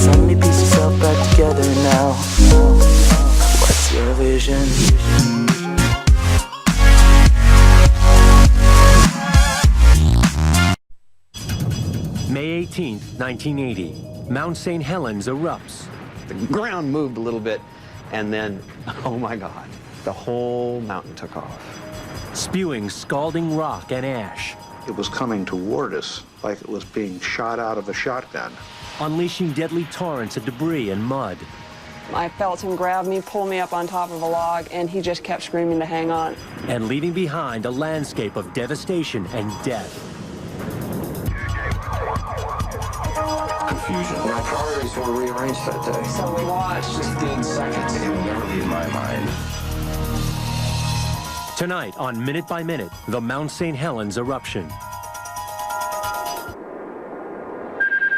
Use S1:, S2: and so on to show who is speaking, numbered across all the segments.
S1: Tell me piece yourself back together now. What's your vision?
S2: May 18th, 1980. Mount St. Helens erupts.
S3: The ground moved a little bit, and then, oh my God, the whole mountain took off.
S2: Spewing scalding rock and ash.
S4: It was coming toward us like it was being shot out of a shotgun.
S2: Unleashing deadly torrents of debris and mud.
S5: I felt him grab me, pull me up on top of a log, and he just kept screaming to hang on.
S2: And leaving behind a landscape of devastation and death.
S6: Confusion. My priorities were rearranged that day.
S5: So we watched.
S6: 15 seconds. It will never leave my mind.
S2: Tonight on Minute by Minute, the Mount St. Helens eruption.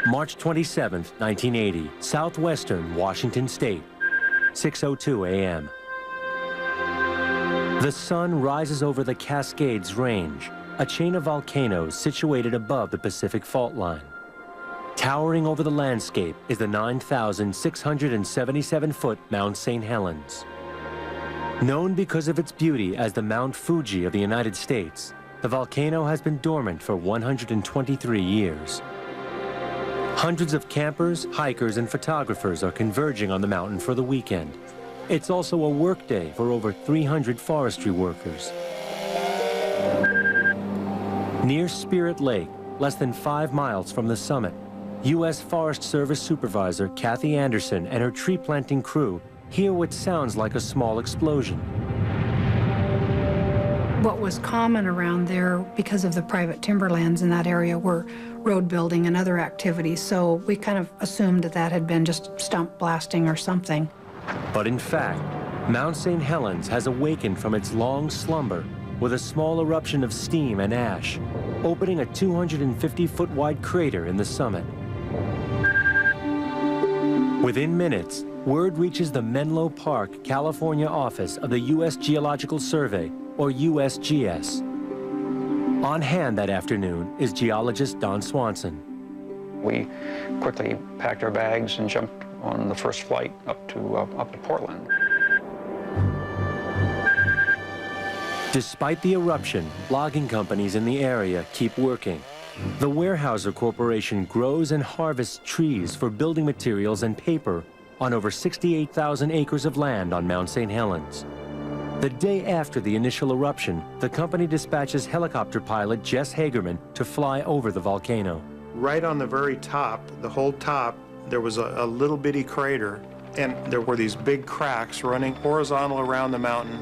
S2: March 27th, 1980, southwestern Washington State, 6:02 a.m. The sun rises over the Cascades Range, a chain of volcanoes situated above the Pacific Fault Line. Towering over the landscape is the 9,677-foot Mount St. Helens. Known because of its beauty as the Mount Fuji of the United States, the volcano has been dormant for 123 years. Hundreds of campers, hikers, and photographers are converging on the mountain for the weekend. It's also a workday for over 300 forestry workers. Near Spirit Lake, less than 5 miles from the summit, U.S. Forest Service Supervisor Kathy Anderson and her tree planting crew hear what sounds like a small explosion.
S7: What was common around there, because of the private timberlands in that area, were road building and other activities, so we kind of assumed that that had been just stump blasting or something.
S2: But in fact, Mount St. Helens has awakened from its long slumber with a small eruption of steam and ash, opening a 250-foot wide crater in the summit. Within minutes, word reaches the Menlo Park, California office of the U.S. Geological Survey, or USGS. On hand that afternoon is geologist Don Swanson.
S8: We quickly packed our bags and jumped on the first flight up to Portland.
S2: Despite the eruption, logging companies in the area keep working. The Weyerhaeuser Corporation grows and harvests trees for building materials and paper on over 68,000 acres of land on Mount St. Helens. The day after the initial eruption, the company dispatches helicopter pilot Jess Hagerman to fly over the volcano.
S4: Right on the very top, the whole top, there was a little bitty crater, and there were these big cracks running horizontal around the mountain.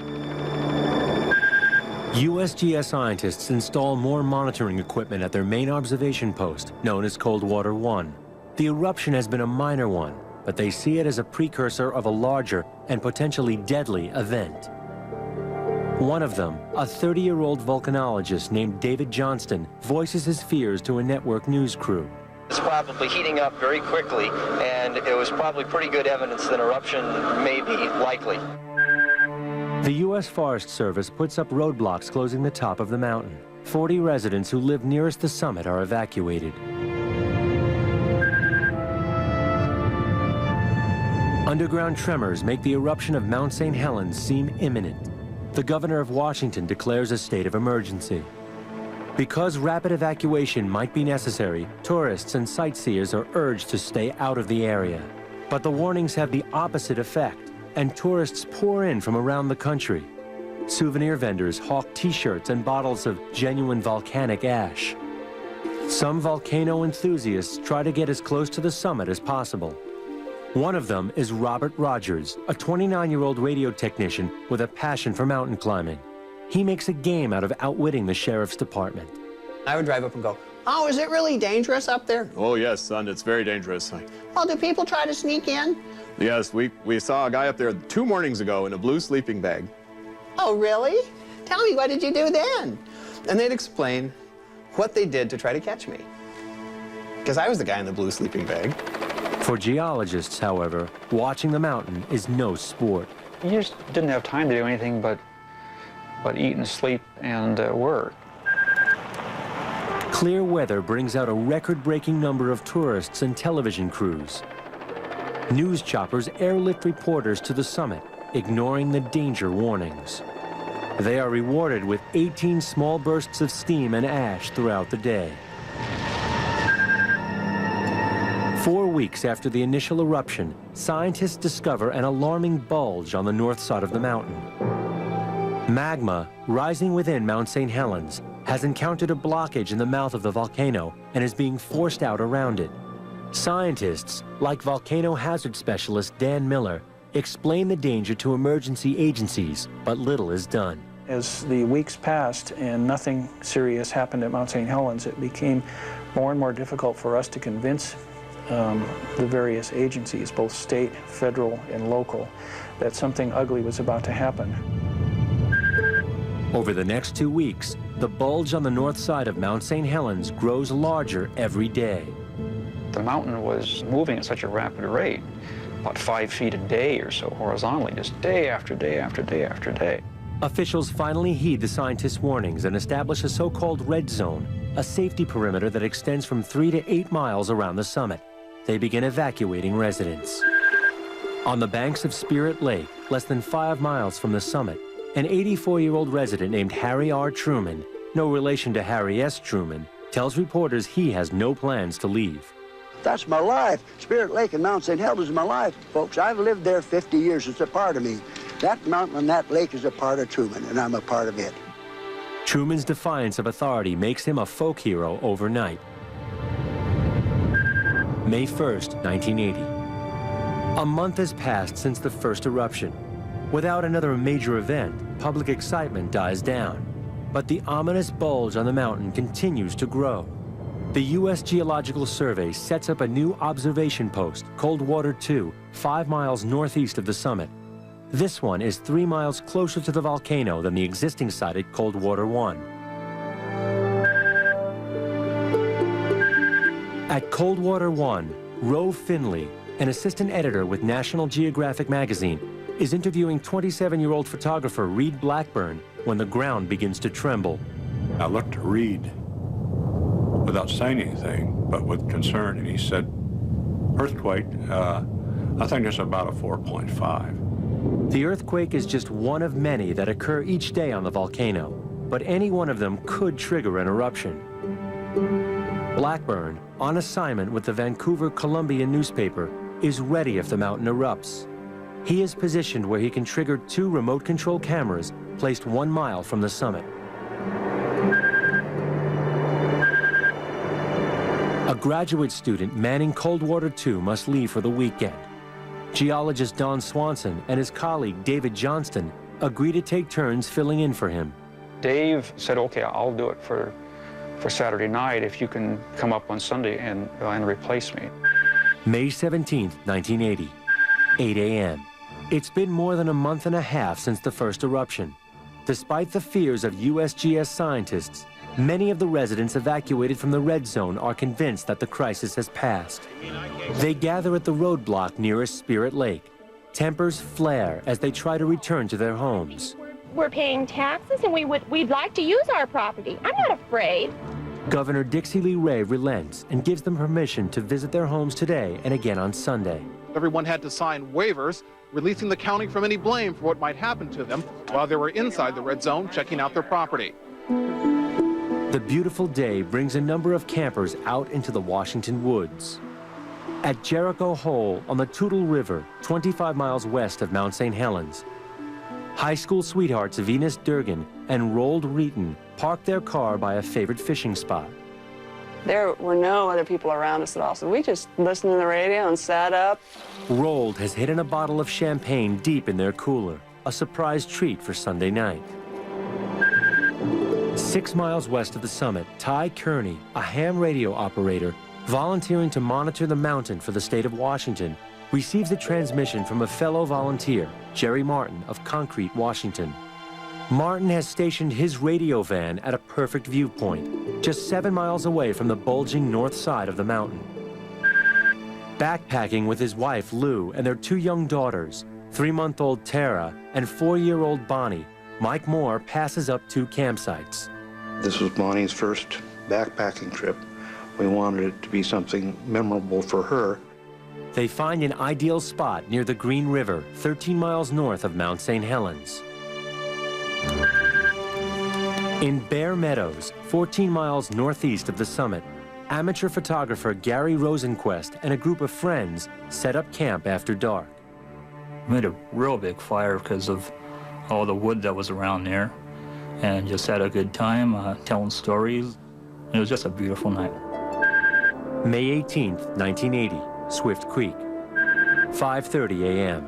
S2: USGS scientists install more monitoring equipment at their main observation post, known as Coldwater 1. The eruption has been a minor one, but they see it as a precursor of a larger and potentially deadly event. One of them, a 30-year-old volcanologist named David Johnston, voices his fears to a network news crew.
S9: It's probably heating up very quickly, and it was probably pretty good evidence that an eruption may be likely.
S2: The U.S. Forest Service puts up roadblocks closing the top of the mountain. 40 residents who live nearest the summit are evacuated. Underground tremors make the eruption of Mount St. Helens seem imminent. The governor of Washington declares a state of emergency. Because rapid evacuation might be necessary, tourists and sightseers are urged to stay out of the area. But the warnings have the opposite effect, and tourists pour in from around the country. Souvenir vendors hawk T-shirts and bottles of genuine volcanic ash. Some volcano enthusiasts try to get as close to the summit as possible. One of them is Robert Rogers, a 29-year-old radio technician with a passion for mountain climbing. He makes a game out of outwitting the sheriff's department.
S3: I would drive up and go, "Oh, is it really dangerous up there?"
S10: Oh, yes, son, it's very dangerous.
S3: "Oh, do people try to sneak in?"
S10: Yes, we saw a guy up there 2 mornings ago in a blue sleeping bag.
S3: "Oh, really? Tell me, what did you do then?" And they'd explain what they did to try to catch me. Because I was the guy in the blue sleeping bag.
S2: For geologists, however, watching the mountain is no sport.
S8: You just didn't have time to do anything but eat and sleep and work.
S2: Clear weather brings out a record-breaking number of tourists and television crews. News choppers airlift reporters to the summit, ignoring the danger warnings. They are rewarded with 18 small bursts of steam and ash throughout the day. 4 weeks after the initial eruption, scientists discover an alarming bulge on the north side of the mountain. Magma, rising within Mount St. Helens, has encountered a blockage in the mouth of the volcano and is being forced out around it. Scientists, like volcano hazard specialist Dan Miller, explain the danger to emergency agencies, but little is done.
S8: As the weeks passed and nothing serious happened at Mount St. Helens, it became more and more difficult for us to convince the various agencies, both state, federal, and local, that something ugly was about to happen.
S2: Over the next 2 weeks, the bulge on the north side of Mount St. Helens grows larger every day.
S8: The mountain was moving at such a rapid rate, about 5 feet a day or so horizontally, just day after day after day after day.
S2: Officials finally heed the scientists' warnings and establish a so-called red zone, a safety perimeter that extends from 3 to 8 miles around the summit. They begin evacuating residents. On the banks of Spirit Lake, less than 5 miles from the summit, an 84-year-old resident named Harry R. Truman, no relation to Harry S. Truman, tells reporters he has no plans to leave.
S11: That's my life. Spirit Lake and Mount St. Helens is my life, folks. I've lived there 50 years. It's a part of me. That mountain and that lake is a part of Truman, and I'm a part of it.
S2: Truman's defiance of authority makes him a folk hero overnight. May 1st, 1980. A month has passed since the first eruption. Without another major event, public excitement dies down. But the ominous bulge on the mountain continues to grow. The U.S. Geological Survey sets up a new observation post, Coldwater 2, 5 miles northeast of the summit. This one is 3 miles closer to the volcano than the existing site at Coldwater 1. At Coldwater 1, Ro Finley, an assistant editor with National Geographic magazine, is interviewing 27-year-old photographer Reed Blackburn when the ground begins to tremble.
S12: I looked at Reed without saying anything, but with concern, and he said, earthquake, I think it's about a 4.5.
S2: The earthquake is just one of many that occur each day on the volcano, but any one of them could trigger an eruption. Blackburn, on assignment with the Vancouver Columbian newspaper, is ready if the mountain erupts. He is positioned where he can trigger 2 remote control cameras placed 1 mile from the summit. A graduate student manning Coldwater 2 must leave for the weekend. Geologist Don Swanson and his colleague David Johnston agree to take turns filling in for him.
S8: Dave said, okay, I'll do it for Saturday night if you can come up on Sunday and replace me.
S2: May 17th, 1980, 8 a.m. It's been more than a month and a half since the first eruption. Despite the fears of USGS scientists, many of the residents evacuated from the red zone are convinced that the crisis has passed. They gather at the roadblock nearest Spirit Lake. Tempers flare as they try to return to their homes.
S13: We're paying taxes and we'd like to use our property. I'm not afraid.
S2: Governor Dixie Lee Ray relents and gives them permission to visit their homes today and again on Sunday.
S14: Everyone had to sign waivers, releasing the county from any blame for what might happen to them while they were inside the red zone checking out their property.
S2: The beautiful day brings a number of campers out into the Washington woods. At Jericho Hole on the Toutle River, 25 miles west of Mount St. Helens, high school sweethearts Venus Durgan and Roald Reeton parked their car by a favorite fishing spot.
S5: There were no other people around us at all, so we just listened to the radio and sat up.
S2: Roald has hidden a bottle of champagne deep in their cooler, a surprise treat for Sunday night. 6 miles west of the summit, Ty Kearney, a ham radio operator, volunteering to monitor the mountain for the state of Washington, receives a transmission from a fellow volunteer, Jerry Martin of Concrete, Washington. Martin has stationed his radio van at a perfect viewpoint, just 7 miles away from the bulging north side of the mountain. Backpacking with his wife, Lou, and their 2 young daughters, 3-month-old Tara and 4-year-old Bonnie, Mike Moore passes up 2 campsites.
S15: This was Bonnie's first backpacking trip. We wanted it to be something memorable for her.
S2: They find an ideal spot near the Green River, 13 miles north of Mount St. Helens. In Bear Meadows, 14 miles northeast of the summit, amateur photographer Gary Rosenquist and a group of friends set up camp after dark.
S15: We made a real big fire because of all the wood that was around there, and just had a good time telling stories. It was just a beautiful night.
S2: May 18th, 1980, Swift Creek, 5:30 a.m.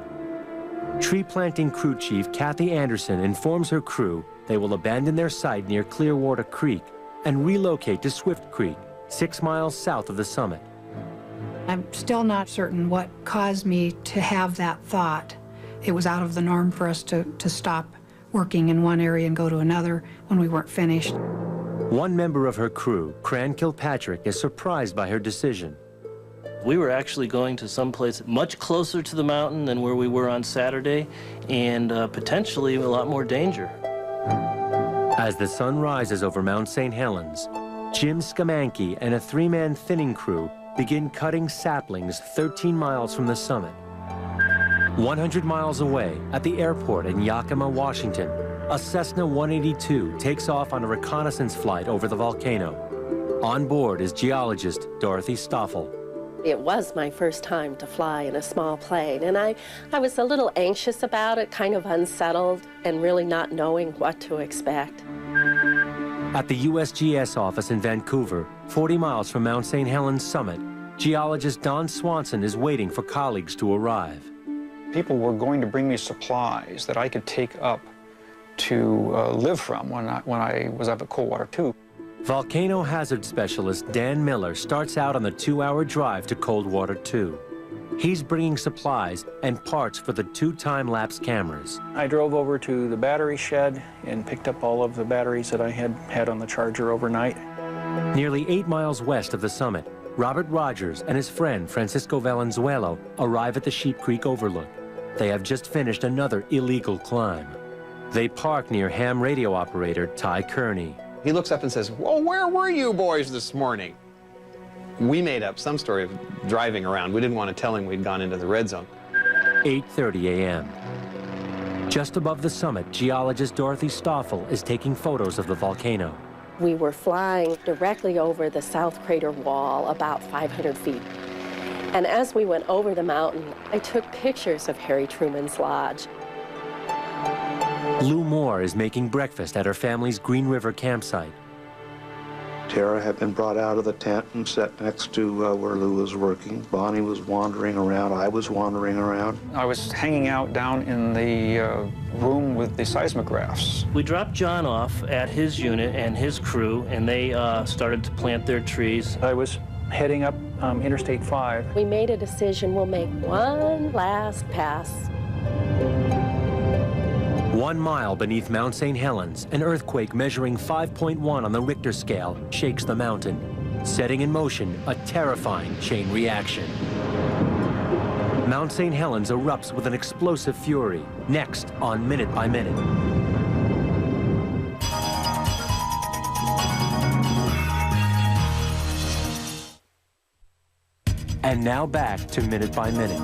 S2: Tree planting crew chief Kathy Anderson informs her crew they will abandon their site near Clearwater Creek and relocate to Swift Creek, 6 miles south of the summit.
S7: I'm still not certain what caused me to have that thought. It was out of the norm for us to stop working in one area and go to another when we weren't finished.
S2: One member of her crew, Cran Kilpatrick, is surprised by her decision.
S16: We were actually going to someplace much closer to the mountain than where we were on Saturday, and potentially a lot more danger.
S2: As the sun rises over Mount St. Helens, Jim Skamanke and a 3-man thinning crew begin cutting saplings 13 miles from the summit. 100 miles away, at the airport in Yakima, Washington, a Cessna 182 takes off on a reconnaissance flight over the volcano. On board is geologist Dorothy Stoffel.
S17: It was my first time to fly in a small plane, and I was a little anxious about it, kind of unsettled, and really not knowing what to expect.
S2: At the USGS office in Vancouver, 40 miles from Mount St. Helens summit, geologist Don Swanson is waiting for colleagues to arrive.
S8: People were going to bring me supplies that I could take up to live from when I was up at Coldwater 2.
S2: Volcano hazard specialist Dan Miller starts out on the 2-hour drive to Coldwater 2. He's bringing supplies and parts for the 2 time-lapse cameras.
S8: I drove over to the battery shed and picked up all of the batteries that I had on the charger overnight.
S2: Nearly 8 miles west of the summit, Robert Rogers and his friend Francisco Valenzuela arrive at the Sheep Creek Overlook. They have just finished another illegal climb. They park near ham radio operator Ty Kearney.
S3: He looks up and says, "Well, where were you boys this morning?" We made up some story of driving around. We didn't want to tell him we'd gone into the red zone.
S2: 8:30 a.m. Just above the summit, geologist Dorothy Stoffel is taking photos of the volcano.
S17: We were flying directly over the South Crater Wall, about 500 feet. And as we went over the mountain, I took pictures of Harry Truman's Lodge.
S2: Lou Moore is making breakfast at her family's Green River campsite.
S18: Tara had been brought out of the tent and sat next to where Lou was working. Bonnie was wandering around. I was wandering around.
S8: I was hanging out down in the room with the seismographs.
S16: We dropped John off at his unit and his crew, and they started to plant their trees.
S8: I was heading up Interstate 5.
S17: We made a decision, we'll make one last pass.
S2: 1 mile beneath Mount St. Helens, an earthquake measuring 5.1 on the Richter scale shakes the mountain, setting in motion a terrifying chain reaction. Mount St. Helens erupts with an explosive fury, next on Minute by Minute. And now back to Minute by Minute.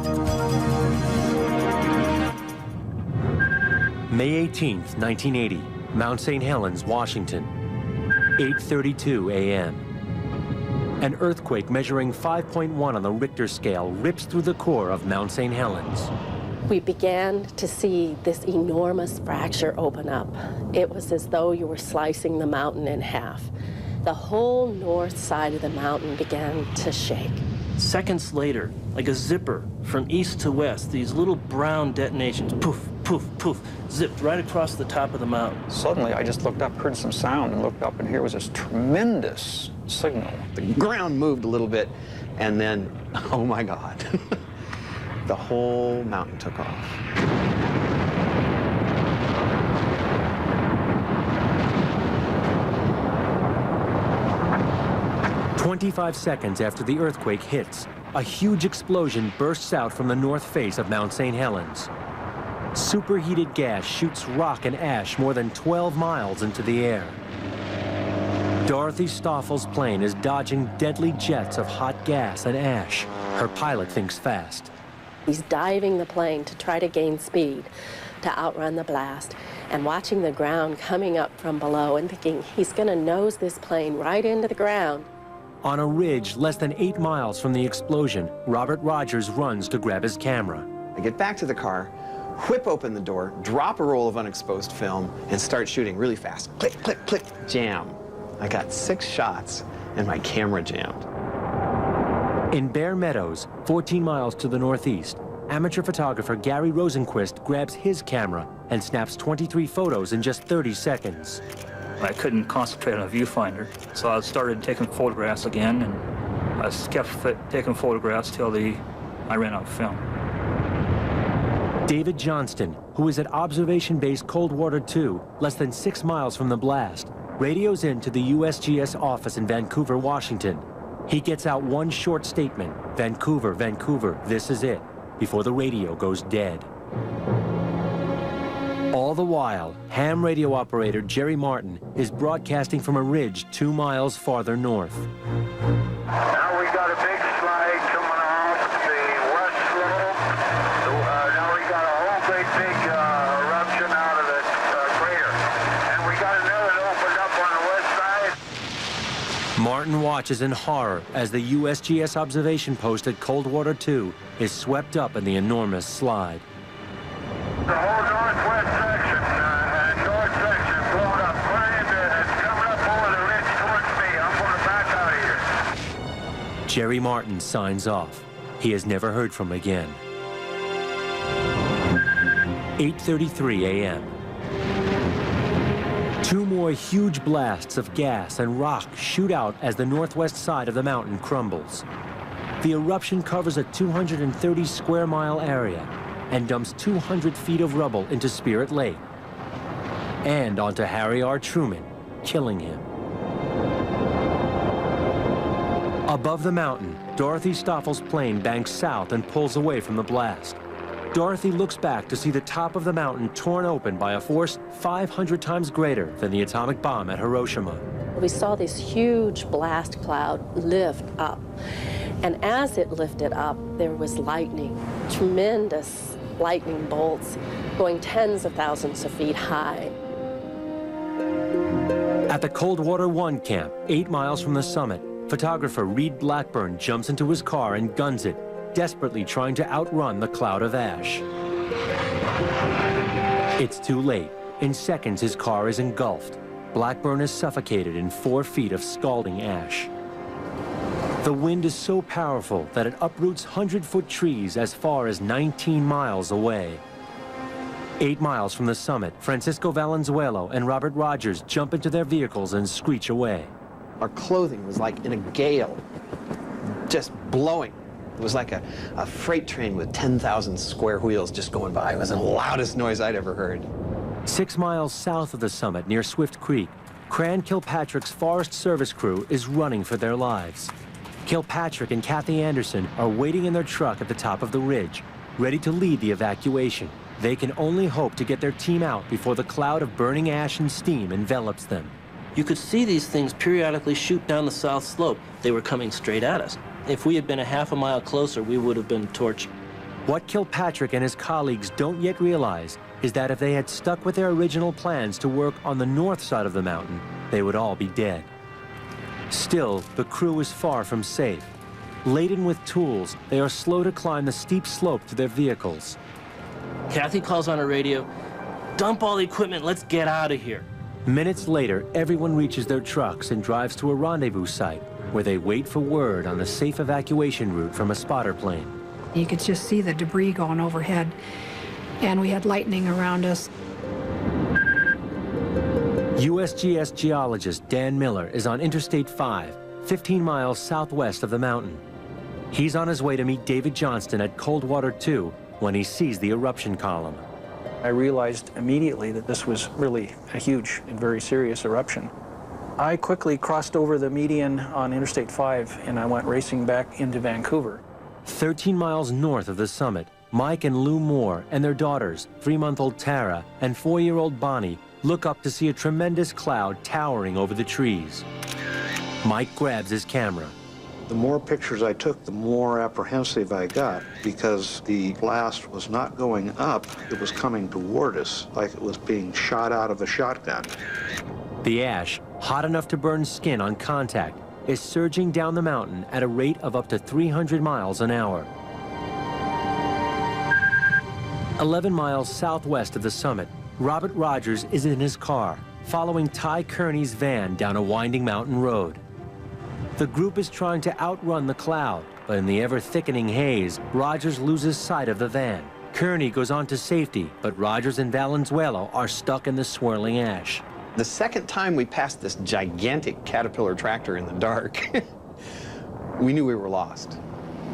S2: May 18th, 1980, Mount St. Helens, Washington, 8:32 a.m. An earthquake measuring 5.1 on the Richter scale rips through the core of Mount St. Helens.
S17: We began to see this enormous fracture open up. It was as though you were slicing the mountain in half. The whole north side of the mountain began to shake.
S16: Seconds later, like a zipper from east to west, these little brown detonations, poof, poof, poof, zipped right across the top of the mountain.
S8: Suddenly, I just looked up, heard some sound, and looked up, and here was this tremendous signal.
S3: The ground moved a little bit, and then, oh my God, the whole mountain took off.
S2: 25 seconds after the earthquake hits, a huge explosion bursts out from the north face of Mount St. Helens. Superheated gas shoots rock and ash more than 12 miles into the air. Dorothy Stoffel's plane is dodging deadly jets of hot gas and ash. Her pilot thinks fast.
S17: He's diving the plane to try to gain speed, to outrun the blast, and watching the ground coming up from below and thinking he's going to nose this plane right into the ground.
S2: On a ridge less than 8 miles from the explosion, Robert Rogers runs to grab his camera.
S3: I get back to the car, whip open the door, drop a roll of unexposed film, and start shooting really fast. Click, click, click, jam. I got 6 shots, and my camera jammed.
S2: In Bear Meadows, 14 miles to the northeast, amateur photographer Gary Rosenquist grabs his camera and snaps 23 photos in just 30 seconds.
S15: I couldn't concentrate on a viewfinder, so I started taking photographs again, and I kept taking photographs till I ran out of film.
S2: David Johnston, who is at Observation Base Coldwater 2, less than 6 miles from the blast, radios in to the USGS office in Vancouver, Washington. He gets out one short statement, "Vancouver, Vancouver, this is it," before the radio goes dead. All the while, ham radio operator Jerry Martin is broadcasting from a ridge 2 miles farther north.
S19: Now we got a big slide coming off the west slope. Now we got a whole great big eruption out of the crater. And we got another that opened up on the west side.
S2: Martin watches in horror as the USGS observation post at Coldwater 2 is swept up in the enormous slide.
S19: The whole northwest section and north section blown up. It's coming up over the ridge towards me. I'm going to back out of here.
S2: Jerry Martin signs off. He is never heard from again. 8:33 a.m. 2 more huge blasts of gas and rock shoot out as the northwest side of the mountain crumbles. The eruption covers a 230 square mile area and dumps 200 feet of rubble into Spirit Lake and onto Harry R. Truman, killing him. Above the mountain, Dorothy Stoffel's plane banks south and pulls away from the blast. Dorothy looks back to see the top of the mountain torn open by a force 500 times greater than the atomic bomb at Hiroshima.
S17: We saw this huge blast cloud lift up. And as it lifted up, there was lightning, tremendous lightning bolts going tens of thousands of feet high.
S2: At the Coldwater 1 camp, 8 miles from the summit, photographer Reed Blackburn jumps into his car and guns it, desperately trying to outrun the cloud of ash. It's too late. In seconds, his car is engulfed. Blackburn is suffocated in 4 feet of scalding ash. The wind is so powerful that it uproots 100-foot trees as far as 19 miles away. 8 miles from the summit, Francisco Valenzuela and Robert Rogers jump into their vehicles and screech away.
S3: Our clothing was like in a gale, just blowing. It was like a freight train with 10,000 square wheels just going by. It was the loudest noise I'd ever heard.
S2: 6 miles south of the summit, near Swift Creek, Cran Kilpatrick's Forest Service crew is running for their lives. Kilpatrick and Kathy Anderson are waiting in their truck at the top of the ridge, ready to lead the evacuation. They can only hope to get their team out before the cloud of burning ash and steam envelops them.
S16: You could see these things periodically shoot down the south slope. They were coming straight at us. If we had been a half a mile closer, we would have been torched.
S2: What Kilpatrick and his colleagues don't yet realize is that if they had stuck with their original plans to work on the north side of the mountain, they would all be dead. Still, the crew is far from safe. Laden with tools, they are slow to climb the steep slope to their vehicles.
S16: Kathy calls on her radio, "Dump all the equipment, let's get out of here."
S2: Minutes later, everyone reaches their trucks and drives to a rendezvous site where they wait for word on the safe evacuation route from a spotter plane.
S7: You could just see the debris going overhead, and we had lightning around us.
S2: USGS geologist Dan Miller is on Interstate 5, 15 miles southwest of the mountain. He's on his way to meet David Johnston at Coldwater 2 when he sees the eruption column.
S8: I realized immediately that this was really a huge and very serious eruption. I quickly crossed over the median on Interstate 5 and I went racing back into Vancouver.
S2: 13 miles north of the summit, Mike and Lou Moore and their daughters, 3-month-old Tara and 4-year-old Bonnie, look up to see a tremendous cloud towering over the trees. Mike grabs his camera.
S18: The more pictures I took, the more apprehensive I got because the blast was not going up, it was coming toward us like it was being shot out of a shotgun.
S2: The ash, hot enough to burn skin on contact, is surging down the mountain at a rate of up to 300 miles an hour. 11 miles southwest of the summit, Robert Rogers is in his car, following Ty Kearney's van down a winding mountain road. The group is trying to outrun the cloud, but in the ever-thickening haze, Rogers loses sight of the van. Kearney goes on to safety, but Rogers and Valenzuela are stuck in the swirling ash.
S3: The second time we passed this gigantic Caterpillar tractor in the dark, we knew we were lost.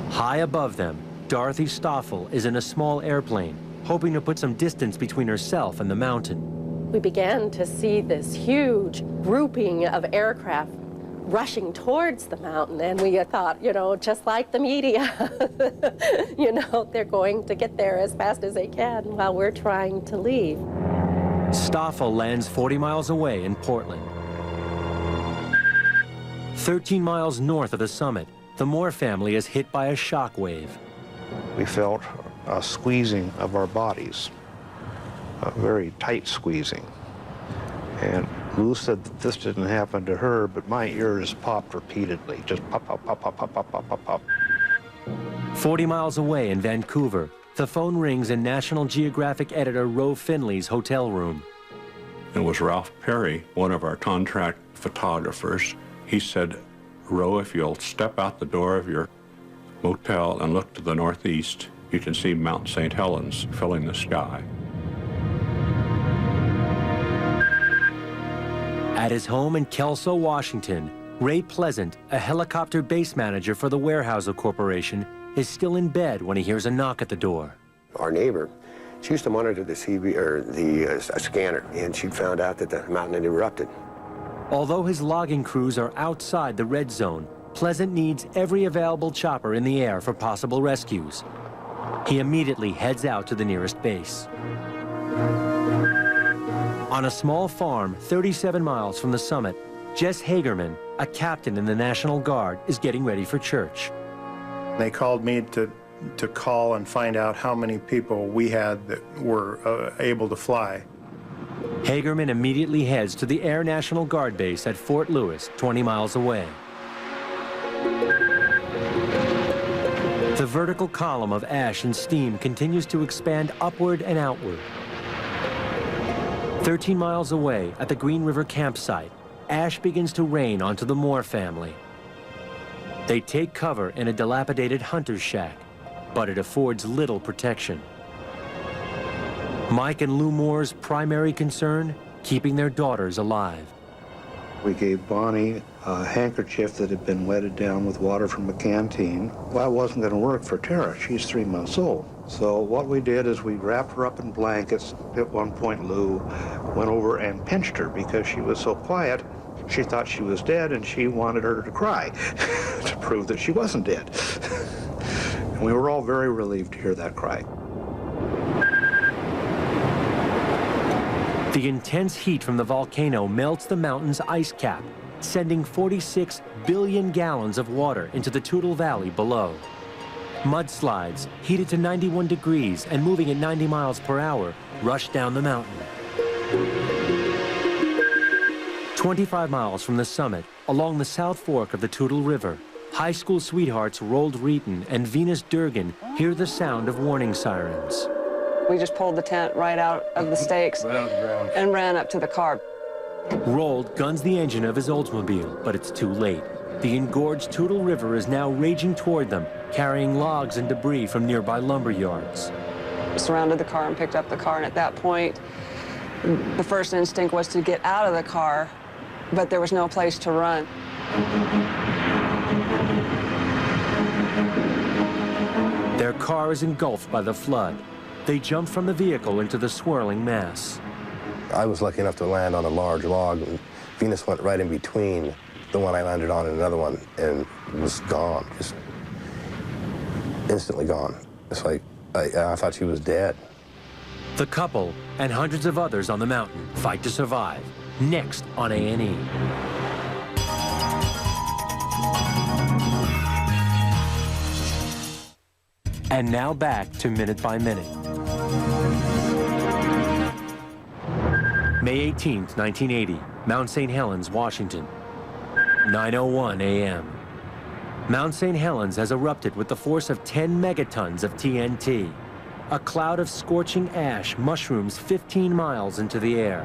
S2: High above them, Dorothy Stoffel is in a small airplane, hoping to put some distance between herself and the mountain.
S17: We began to see this huge grouping of aircraft rushing towards the mountain, and we thought, you know, just like the media, you know, they're going to get there as fast as they can while we're trying to leave.
S2: Stoffel lands 40 miles away in Portland. 13 miles north of the summit, the Moore family is hit by a shock wave.
S18: We felt a squeezing of our bodies, a very tight squeezing. And Lou said that this didn't happen to her, but my ears popped repeatedly, just pop, pop, pop, pop, pop, pop, pop, pop, pop.
S2: 40 miles away in Vancouver, the phone rings in National Geographic editor Ro Finley's hotel room.
S12: It was Ralph Perry, one of our contract photographers. He said, "Ro, if you'll step out the door of your motel and look to the northeast, you can see Mount St. Helens filling the sky."
S2: At his home in Kelso, Washington, Ray Pleasant, a helicopter base manager for the Weyerhaeuser Corporation, is still in bed when he hears a knock at the door.
S20: Our neighbor, she used to monitor the scanner, and she'd found out that the mountain had erupted.
S2: Although his logging crews are outside the red zone, Pleasant needs every available chopper in the air for possible rescues. He immediately heads out to the nearest base. On a small farm 37 miles from the summit, Jess Hagerman, a captain in the National Guard, is getting ready for church.
S4: They called me to call and find out how many people we had that were able to fly.
S2: Hagerman immediately heads to the Air National Guard base at Fort Lewis, 20 miles away. The vertical column of ash and steam continues to expand upward and outward. 13 miles away at the Green River campsite, ash begins to rain onto the Moore family. They take cover in a dilapidated hunter's shack, but it affords little protection. Mike and Lou Moore's primary concern, keeping their daughters alive.
S18: We gave Bonnie a handkerchief that had been wetted down with water from a canteen. Well, that wasn't going to work for Tara. She's 3 months old. So what we did is we wrapped her up in blankets. At one point, Lou went over and pinched her because she was so quiet. She thought she was dead, and she wanted her to cry to prove that she wasn't dead. And we were all very relieved to hear that cry.
S2: The intense heat from the volcano melts the mountain's ice cap, sending 46 billion gallons of water into the Toutle Valley below. Mudslides, heated to 91 degrees and moving at 90 miles per hour, rush down the mountain. 25 miles from the summit, along the South Fork of the Toutle River, high school sweethearts Roald Reeton and Venus Durgan hear the sound of warning sirens.
S5: We just pulled the tent right out of the stakes and ran up to the car.
S2: Roald guns the engine of his Oldsmobile, but it's too late. The engorged Toutle River is now raging toward them, carrying logs and debris from nearby lumber yards.
S5: We surrounded the car and picked up the car, and at that point, the first instinct was to get out of the car, but there was no place to run.
S2: Their car is engulfed by the flood. They jump from the vehicle into the swirling mass.
S20: I was lucky enough to land on a large log, and Venus went right in between the one I landed on and another one, and was gone, just instantly gone. It's like, I thought she was dead.
S2: The couple and hundreds of others on the mountain fight to survive. Next on A&E. And now back to Minute by Minute. May 18th, 1980, Mount St. Helens, Washington. 9:01 a.m. Mount St. Helens has erupted with the force of 10 megatons of TNT. A cloud of scorching ash mushrooms 15 miles into the air.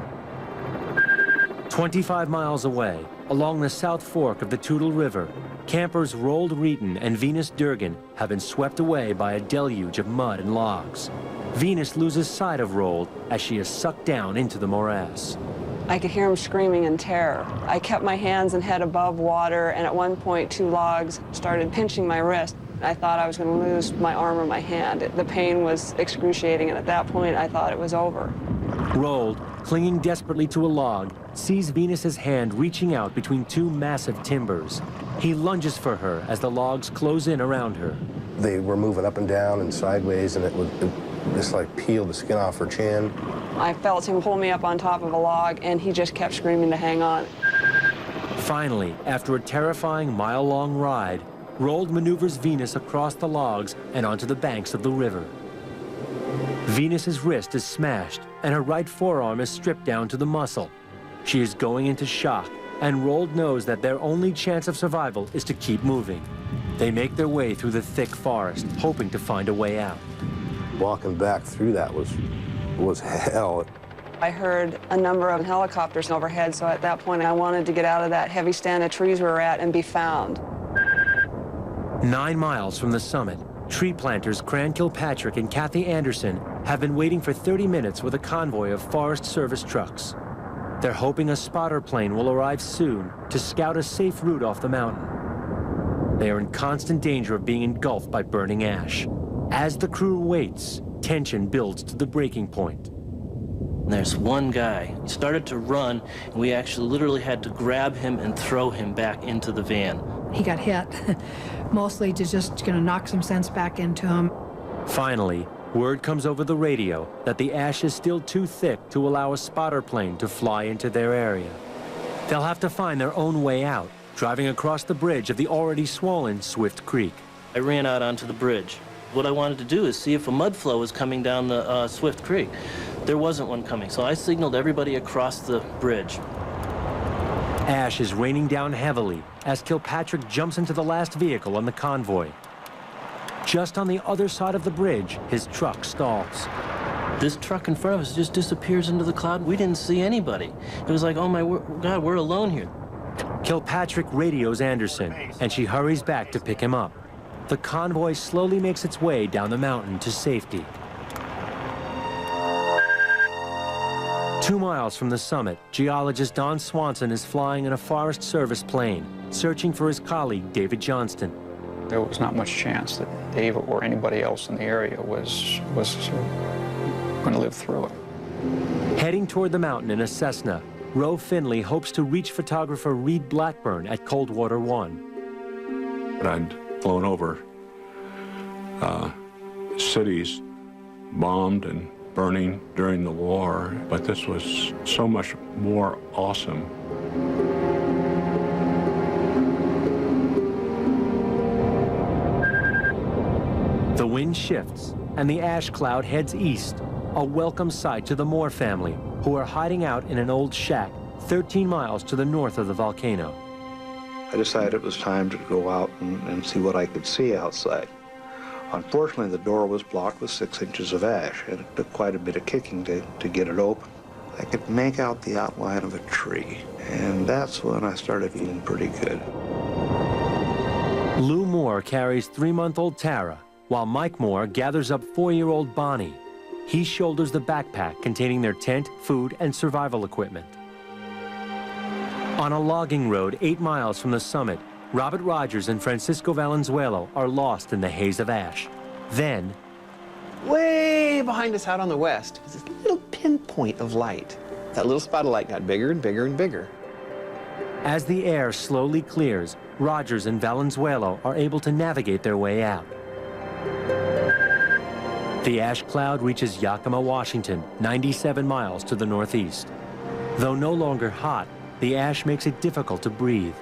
S2: 25 miles away, along the South Fork of the Toutle River, campers Roald Reeton and Venus Durgan have been swept away by a deluge of mud and logs. Venus loses sight of Roald as she is sucked down into the morass.
S5: I could hear him screaming in terror. I kept my hands and head above water, and at one point, 2 logs started pinching my wrist. I thought I was going to lose my arm or my hand. The pain was excruciating, and at that point, I thought it was over.
S2: Roald, clinging desperately to a log, sees Venus's hand reaching out between 2 massive timbers. He lunges for her as the logs close in around her.
S20: They were moving up and down and sideways, and it just like peeled the skin off her chin.
S5: I felt him pull me up on top of a log, and he just kept screaming to hang on.
S2: Finally, after a terrifying mile-long ride, Roald maneuvers Venus across the logs and onto the banks of the river. Venus's wrist is smashed, and her right forearm is stripped down to the muscle. She is going into shock, and Roald knows that their only chance of survival is to keep moving. They make their way through the thick forest, hoping to find a way out.
S20: Walking back through that was hell.
S5: I heard a number of helicopters overhead, so at that point I wanted to get out of that heavy stand of trees we were at and be found.
S2: 9 miles from the summit, tree planters Cran Kilpatrick and Kathy Anderson have been waiting for 30 minutes with a convoy of Forest Service trucks. They're hoping a spotter plane will arrive soon to scout a safe route off the mountain. They are in constant danger of being engulfed by burning ash. As the crew waits, tension builds to the breaking point.
S16: There's one guy. He started to run, and we actually literally had to grab him and throw him back into the van.
S7: He got hit, mostly to just knock some sense back into him.
S2: Finally, word comes over the radio that the ash is still too thick to allow a spotter plane to fly into their area. They'll have to find their own way out, driving across the bridge of the already swollen Swift Creek.
S16: I ran out onto the bridge. What I wanted to do is see if a mud flow was coming down the Swift Creek. There wasn't one coming, so I signaled everybody across the bridge.
S2: Ash is raining down heavily as Kilpatrick jumps into the last vehicle on the convoy. Just on the other side of the bridge, his truck stalls.
S16: This truck in front of us just disappears into the cloud. We didn't see anybody. It was like, oh my God, we're alone here.
S2: Kilpatrick radios Anderson, and she hurries back to pick him up. The convoy slowly makes its way down the mountain to safety. 2 miles from the summit, geologist Don Swanson is flying in a Forest Service plane, searching for his colleague, David Johnston.
S21: There was not much chance that Dave or anybody else in the area was going to live through it.
S2: Heading toward the mountain in a Cessna, Roe Finley hopes to reach photographer Reed Blackburn at Coldwater 1.
S12: I'd flown over cities bombed and burning during the war, but this was so much more awesome.
S2: The wind shifts, and the ash cloud heads east, a welcome sight to the Moore family, who are hiding out in an old shack 13 miles to the north of the volcano.
S18: I decided it was time to go out and see what I could see outside. Unfortunately, the door was blocked with 6 inches of ash, and it took quite a bit of kicking to get it open. I could make out the outline of a tree, and that's when I started feeling pretty good.
S2: Lou Moore carries 3-month-old Tara, while Mike Moore gathers up 4-year-old Bonnie. He shoulders the backpack containing their tent, food, and survival equipment. On a logging road 8 miles from the summit, Robert Rogers and Francisco Valenzuela are lost in the haze of ash. Then,
S3: way behind us out on the west is this little pinpoint of light. That little spot of light got bigger and bigger and bigger.
S2: as the air slowly clears, Rogers and Valenzuela are able to navigate their way out. The ash cloud reaches Yakima, Washington, 97 miles to the northeast. Though no longer hot, the ash makes it difficult to breathe.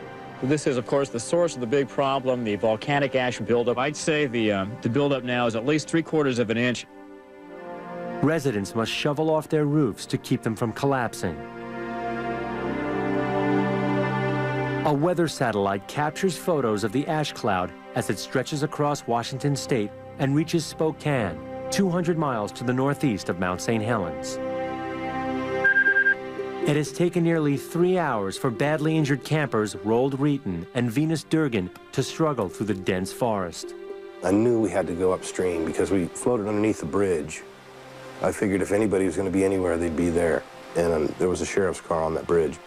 S1: This is, of course, the source of the big problem, the volcanic ash buildup. I'd say the buildup now is at least 3/4 of an inch.
S2: Residents must shovel off their roofs to keep them from collapsing. A weather satellite captures photos of the ash cloud as it stretches across Washington state and reaches Spokane, 200 miles to the northeast of Mount St. Helens. It has taken nearly 3 hours for badly injured campers Roald Reeton and Venus Durgan to struggle through the dense forest.
S20: I knew we had to go upstream because we floated underneath the bridge. I figured if anybody was going to be anywhere, they'd be there. And there was a sheriff's car on that bridge.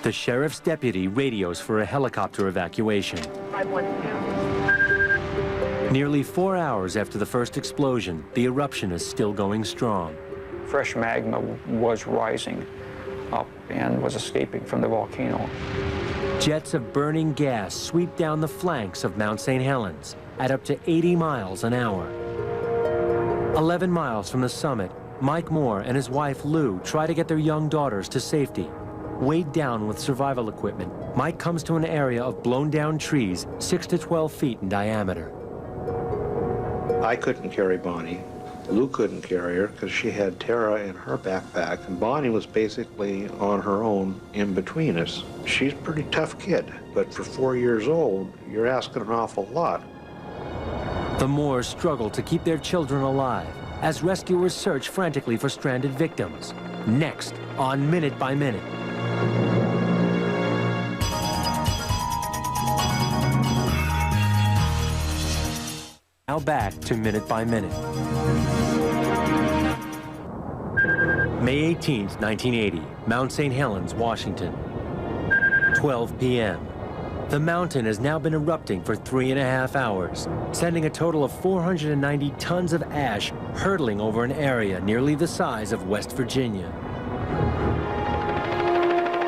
S2: The sheriff's deputy radios for a helicopter evacuation.
S13: 512.
S2: Nearly 4 hours after the first explosion, the eruption is still going strong.
S21: Fresh magma was rising up and was escaping from the volcano.
S2: Jets of burning gas sweep down the flanks of Mount St. Helens at up to 80 miles an hour. 11 miles from the summit, Mike Moore and his wife Lou try to get their young daughters to safety. Weighed down with survival equipment, Mike comes to an area of blown down trees 6 to 12 feet in diameter.
S18: I couldn't carry Bonnie. Lou couldn't carry her because she had Tara in her backpack, and Bonnie was basically on her own in between us. She's a pretty tough kid, but for 4 years old, you're asking an awful lot.
S2: The Moores struggle to keep their children alive as rescuers search frantically for stranded victims. Next on Minute by Minute. Now back to Minute by Minute. May 18th, 1980, Mount St. Helens, Washington. 12 p.m. The mountain has now been erupting for 3.5 hours, sending a total of 490 tons of ash hurtling over an area nearly the size of West Virginia.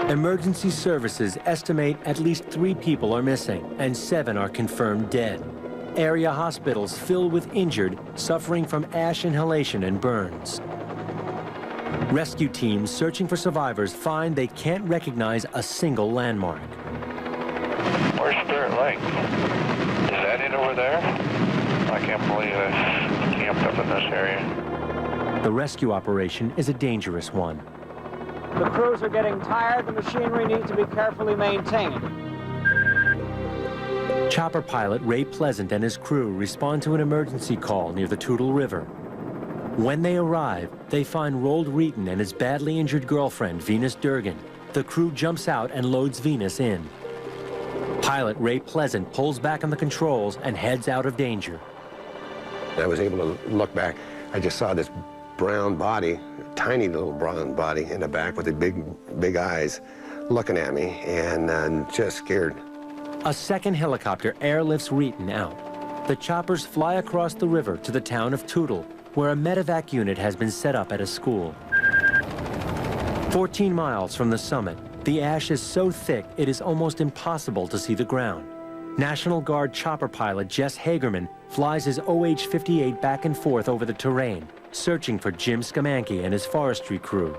S2: Emergency services estimate at least 3 people are missing and 7 are confirmed dead. Area hospitals filled with injured suffering from ash inhalation and burns. Rescue teams searching for survivors find they can't recognize a single landmark.
S19: Where's Spirit Lake? Is that it over there? I can't believe I camped up in this area.
S2: The rescue operation is a dangerous one.
S22: The crews are getting tired. The machinery needs to be carefully maintained.
S2: Chopper pilot Ray Pleasant and his crew respond to an emergency call near the Toutle River. When they arrive, they find Roald Reeton and his badly injured girlfriend, Venus Durgan. The crew jumps out and loads Venus in. Pilot Ray Pleasant pulls back on the controls and heads out of danger.
S20: I was able to look back. I just saw this brown body, tiny little brown body in the back with the big eyes looking at me, and just scared.
S2: A second helicopter airlifts Reeton out. The choppers fly across the river to the town of Toutle, where a medevac unit has been set up at a school. 14 miles from the summit, the ash is so thick it is almost impossible to see the ground. National Guard chopper pilot Jess Hagerman flies his OH-58 back and forth over the terrain, searching for Jim Skamanke and his forestry crew.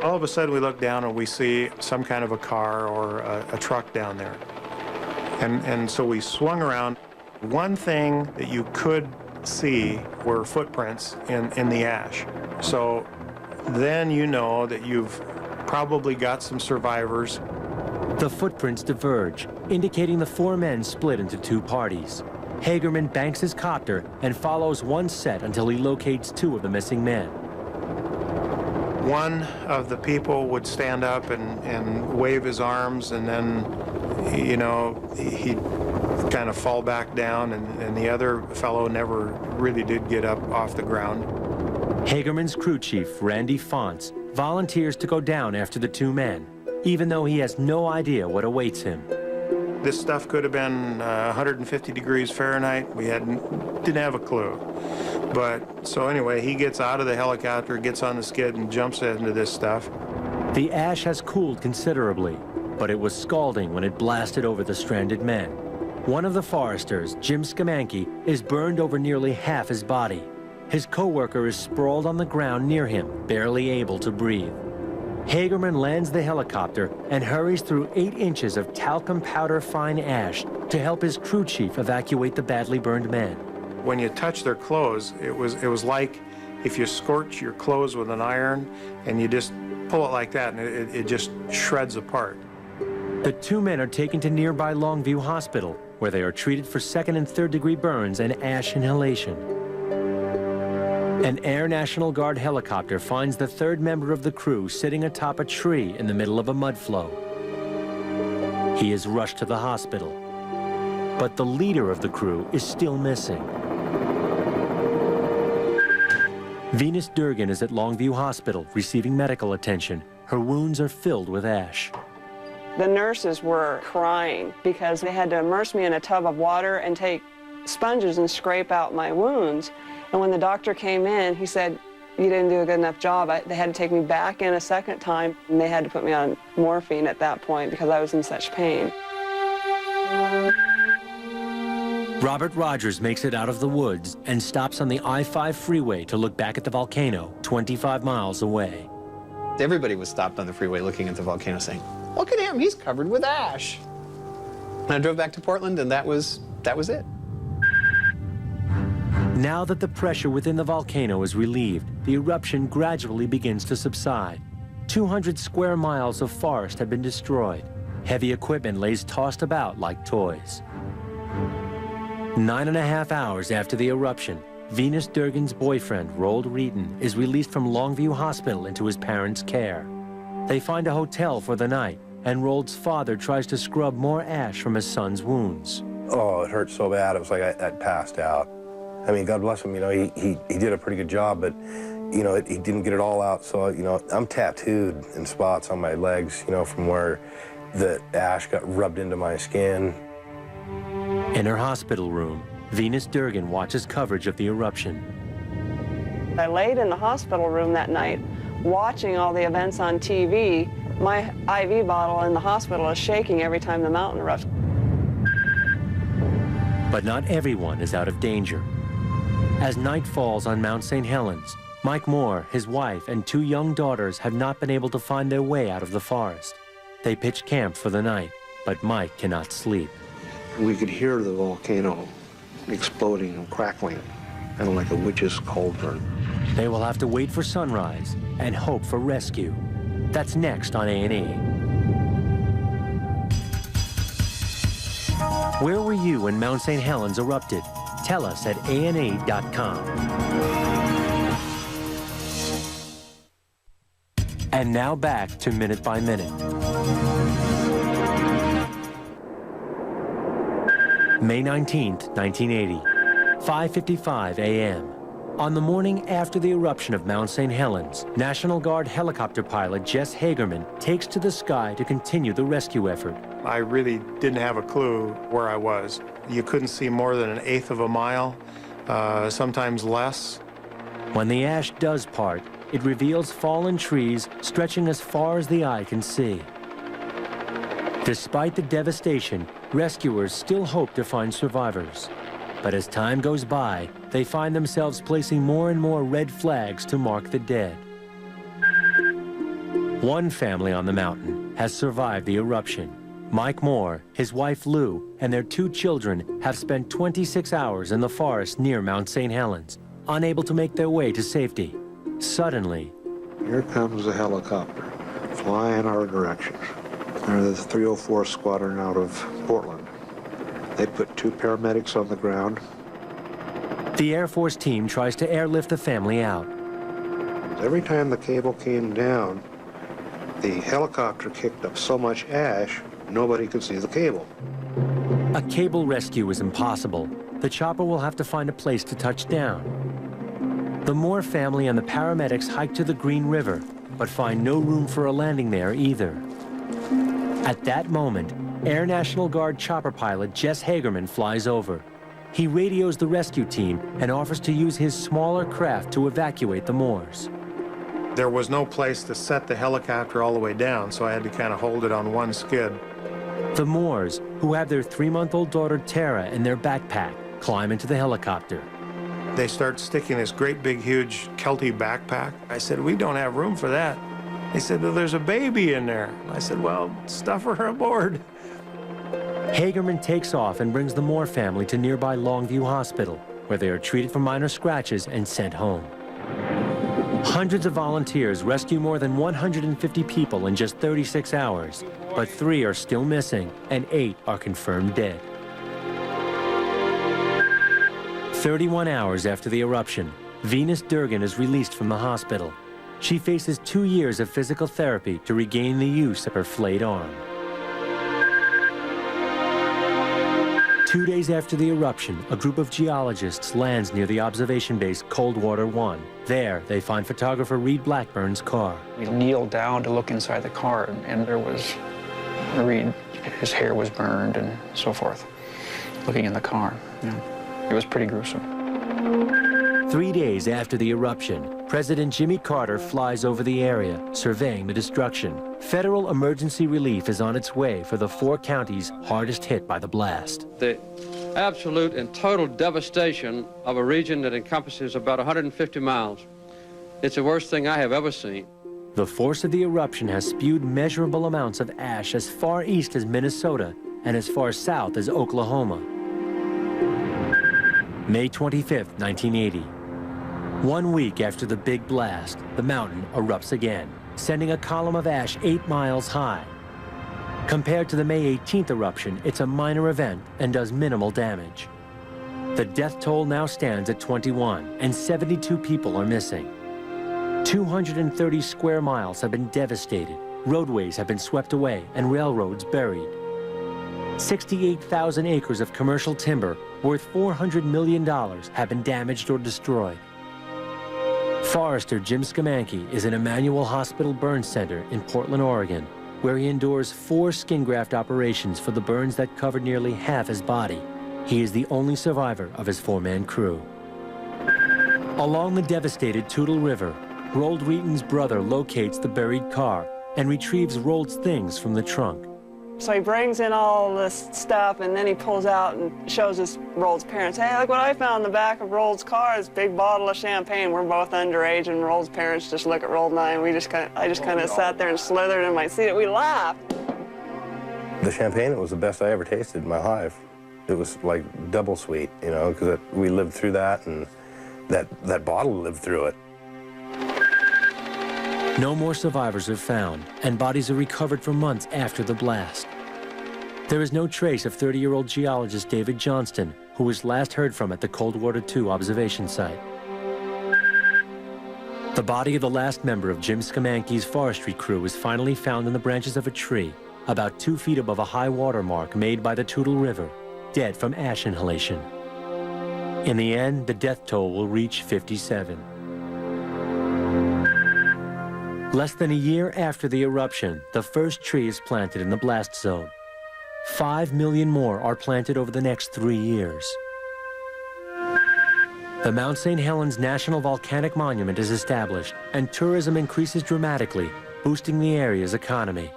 S4: All of a sudden we look down and we see some kind of a car or a truck down there. And so we swung around. One thing that you could see were footprints in the ash. So then you know that you've probably got some survivors.
S2: The footprints diverge, indicating the 4 men split into 2 parties. Hagerman banks his copter and follows one set until he locates 2 of the missing men.
S4: One of the people would stand up and wave his arms, and then, you know, he'd kind of fall back down, and the other fellow never really did get up off the ground.
S2: Hagerman's crew chief, Randy Fonts, volunteers to go down after the 2 men, even though he has no idea what awaits him.
S4: This stuff could have been 150 degrees Fahrenheit. We didn't have a clue. But, so anyway, he gets out of the helicopter, gets on the skid, and jumps into this stuff.
S2: The ash has cooled considerably, but it was scalding when it blasted over the stranded men. One of the foresters, Jim Skamanke, is burned over nearly half his body. His co-worker is sprawled on the ground near him, barely able to breathe. Hagerman lands the helicopter and hurries through 8 inches of talcum powder fine ash to help his crew chief evacuate the badly burned men.
S4: When you touch their clothes, it was like if you scorch your clothes with an iron and you just pull it like that and it just shreds apart.
S2: The 2 men are taken to nearby Longview Hospital, where they are treated for 2nd and 3rd degree burns and ash inhalation. An Air National Guard helicopter finds the 3rd member of the crew sitting atop a tree in the middle of a mudflow. He is rushed to the hospital, but the leader of the crew is still missing. Venus Durgan is at Longview Hospital receiving medical attention. Her wounds are filled with ash.
S5: The nurses were crying because they had to immerse me in a tub of water and take sponges and scrape out my wounds. And when the doctor came in, he said, "You didn't do a good enough job." They had to take me back in a second time, and they had to put me on morphine at that point because I was in such pain.
S2: Robert Rogers makes it out of the woods and stops on the I-5 freeway to look back at the volcano 25 miles away.
S3: Everybody was stopped on the freeway looking at the volcano saying, "Look at him, he's covered with ash." And I drove back to Portland, and that was it.
S2: Now that the pressure within the volcano is relieved, the eruption gradually begins to subside. 200 square miles of forest have been destroyed. Heavy equipment lays tossed about like toys. 9.5 hours after the eruption, Venus Durgan's boyfriend, Roald Reeton, is released from Longview Hospital into his parents' care. They find a hotel for the night, and Roald's father tries to scrub more ash from his son's wounds.
S6: Oh, it hurt so bad. It was like I passed out. I mean, God bless him, you know, he did a pretty good job, but, you know, he didn't get it all out. So, you know, I'm tattooed in spots on my legs, you know, from where the ash got rubbed into my skin.
S2: In her hospital room, Venus Durgan watches coverage of the eruption.
S5: I laid in the hospital room that night watching all the events on TV. My IV bottle in the hospital is shaking every time the mountain erupts.
S2: But not everyone is out of danger. As night falls on Mount St. Helens, Mike Moore, his wife, and 2 young daughters have not been able to find their way out of the forest. They pitch camp for the night, but Mike cannot sleep.
S18: We could hear the volcano exploding and crackling, kind of like a witch's cauldron.
S2: They will have to wait for sunrise and hope for rescue. That's next on A&E. Where were you when Mount St. Helens erupted? Tell us at ANE.com. And now back to Minute by Minute. May 19th, 1980, 5:55 a.m. On the morning after the eruption of Mount St. Helens, National Guard helicopter pilot Jess Hagerman takes to the sky to continue the rescue effort.
S4: I really didn't have a clue where I was. You couldn't see more than 1/8 of a mile, sometimes less.
S2: When the ash does part, it reveals fallen trees stretching as far as the eye can see. Despite the devastation, rescuers still hope to find survivors. But as time goes by, they find themselves placing more and more red flags to mark the dead. One family on the mountain has survived the eruption. Mike Moore, his wife Lou, and their 2 children have spent 26 hours in the forest near Mount St. Helens, unable to make their way to safety. Suddenly,
S18: here comes a helicopter flying our direction. They're the 304 Squadron out of Portland. They put 2 paramedics on the ground.
S2: The Air Force team tries to airlift the family out.
S18: Every time the cable came down, the helicopter kicked up so much ash, nobody could see the cable.
S2: A cable rescue is impossible. The chopper will have to find a place to touch down. The Moore family and the paramedics hike to the Green River, but find no room for a landing there either. At that moment, Air National Guard chopper pilot Jess Hagerman flies over. He radios the rescue team and offers to use his smaller craft to evacuate the Moores.
S4: There was no place to set the helicopter all the way down, so I had to kind of hold it on one skid.
S2: The Moores, who have their 3-month-old daughter Tara in their backpack, climb into the helicopter.
S4: They start sticking this great big huge Kelty backpack. I said, "We don't have room for that." They said, there's a baby in there. I said, well, stuff her aboard.
S2: Hagerman takes off and brings the Moore family to nearby Longview Hospital, where they are treated for minor scratches and sent home. Hundreds of volunteers rescue more than 150 people in just 36 hours, but 3 are still missing and 8 are confirmed dead. 31 hours after the eruption, Venus Durgan is released from the hospital. She faces 2 years of physical therapy to regain the use of her flayed arm. 2 days after the eruption, a group of geologists lands near the observation base Coldwater 1. There, they find photographer Reed Blackburn's car.
S21: We kneeled down to look inside the car, and there was Reed. His hair was burned and so forth, looking in the car. Yeah. It was pretty gruesome.
S2: 3 days after the eruption, President Jimmy Carter flies over the area, surveying the destruction. Federal emergency relief is on its way for the 4 counties hardest hit by the blast.
S9: The absolute and total devastation of a region that encompasses about 150 miles. It's the worst thing I have ever seen.
S2: The force of the eruption has spewed measurable amounts of ash as far east as Minnesota and as far south as Oklahoma. May 25, 1980. 1 week after the big blast, the mountain erupts again, sending a column of ash 8 miles high. Compared to the May 18th eruption, it's a minor event and does minimal damage. The death toll now stands at 21, and 72 people are missing. 230 square miles have been devastated, roadways have been swept away, and railroads buried. 68,000 acres of commercial timber worth $400 million have been damaged or destroyed. Forester Jim Skamanke is in Emmanuel Hospital Burn Center in Portland, Oregon, where he endures 4 skin graft operations for the burns that covered nearly half his body. He is the only survivor of his 4-man crew. Along the devastated Toutle River, Rold Wheaton's brother locates the buried car and retrieves Rold's things from the trunk.
S5: So he brings in all this stuff, and then he pulls out and shows us Rold's parents. Hey, look what I found in the back of Rold's car, this big bottle of champagne. We're both underage, and Rold's parents just look at Rold and I, and I just kind of sat there and slithered in my seat, and we laughed.
S6: The champagne, it was the best I ever tasted in my life. It was like double sweet, you know, because we lived through that, and that bottle lived through it.
S2: No more survivors are found, and bodies are recovered for months after the blast. There is no trace of 30-year-old geologist David Johnston, who was last heard from at the Coldwater 2 observation site. The body of the last member of Jim Skamanke's forestry crew was finally found in the branches of a tree, about 2 feet above a high water mark made by the Toutle River, dead from ash inhalation. In the end, the death toll will reach 57. Less than a year after the eruption, the first tree is planted in the blast zone. 5 million more are planted over the next 3 years. The Mount St. Helens National Volcanic Monument is established, and tourism increases dramatically, boosting the area's economy.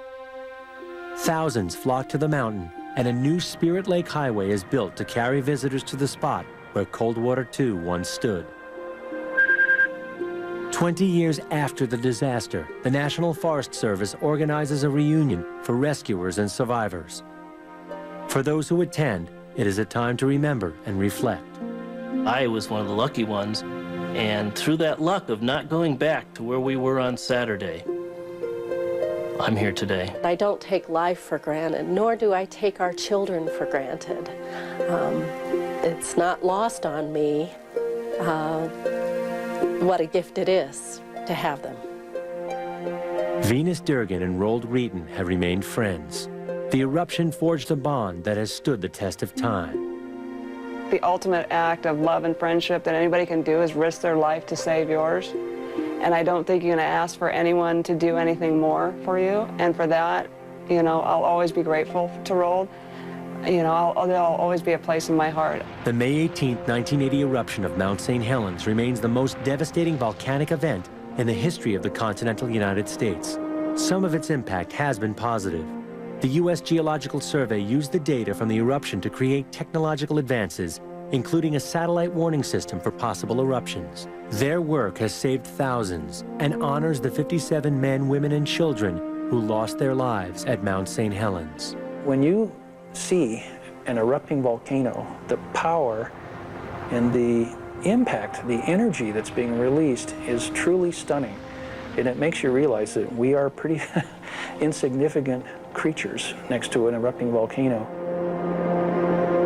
S2: Thousands flock to the mountain, and a new Spirit Lake Highway is built to carry visitors to the spot where Coldwater 2 once stood. 20 years after the disaster, the National Forest Service organizes a reunion for rescuers and survivors. For those who attend, it is a time to remember and reflect.
S16: I was one of the lucky ones, and through that luck of not going back to where we were on Saturday, I'm here today.
S17: I don't take life for granted, nor do I take our children for granted. It's not lost on me what a gift it is to have them.
S2: Venus Durgan and Rold Wheaton have remained friends. The eruption forged a bond that has stood the test of time.
S5: The ultimate act of love and friendship that anybody can do is risk their life to save yours. And I don't think you're going to ask for anyone to do anything more for you. And for that, you know, I'll always be grateful to Rold. You know, there'll always be a place in my heart.
S2: The May 18, 1980 eruption of Mount St. Helens remains the most devastating volcanic event in the history of the continental United States. Some of its impact has been positive. The U.S. Geological Survey used the data from the eruption to create technological advances including a satellite warning system for possible eruptions. Their work has saved thousands and honors the 57 men, women, and children who lost their lives at Mount St. Helens.
S8: When you see an erupting volcano, the power and the impact, the energy that's being released is truly stunning. And it makes you realize that we are pretty insignificant creatures next to an erupting volcano.